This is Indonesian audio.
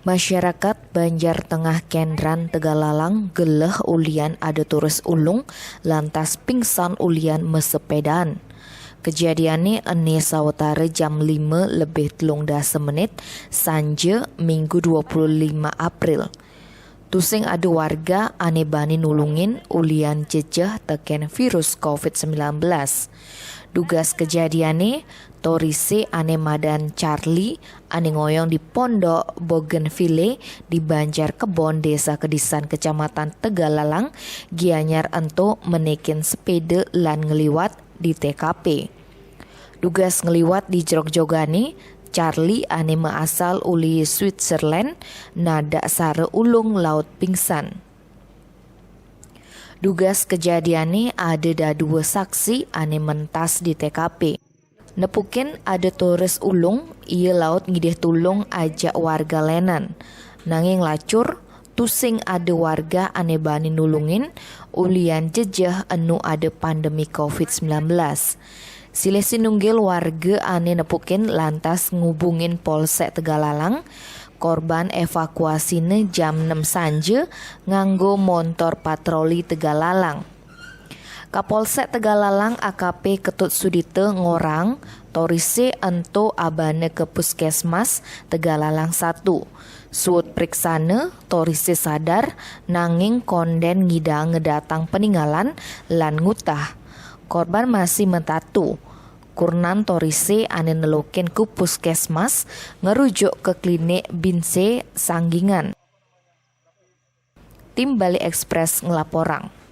Masyarakat Banjar Tengah Kendran Tegalalang geleh ulian ada turus ulung lantas pingsan ulian mesepedaan. Kejadiannya ene sawetara jam 5:13 sanje Minggu 25 April. Tusing ada warga ane bani nulungin ulian jejah teken virus COVID-19. Dugas kejadiannya, Torise ane madan Charlie ane ngoyong di pondok Bougainville di Banjar Kebon Desa Kedisan Kecamatan Tegalalang gianyar ento menekin sepeda lan ngeliwat di TKP. Dugas ngeliwat di jerok jogani, Charlie ane maasal uli Switzerland nada sare ulung laut pingsan. Dugas kejadiannya ada dua saksi ane mentas di TKP. Nepukin ada tores ulung, ia laut ngideh tulung ajak warga lenan. Nanging lacur, tusing ada warga ane bani nulungin, ulian jejah enu ada pandemi COVID-19. Silih sinunggil warga ane nepukin lantas ngubungin Polsek Tegalalang. Korban evakuasine jam 6 sanje nganggo montor patroli Tegalalang. Kapolsek Tegalalang AKP Ketut Sudite ngorang Torise ento abane ke Puskesmas Tegalalang 1. Suut priksane Torise sadar nanging konden ngidang ngedatang peninggalan lan ngutah. Korban masih mentatu. Kurnan Torise ane nelukin ku puskesmas ngerujuk ke klinik Binse Sanggingan. Tim Bali Express ngelaporang.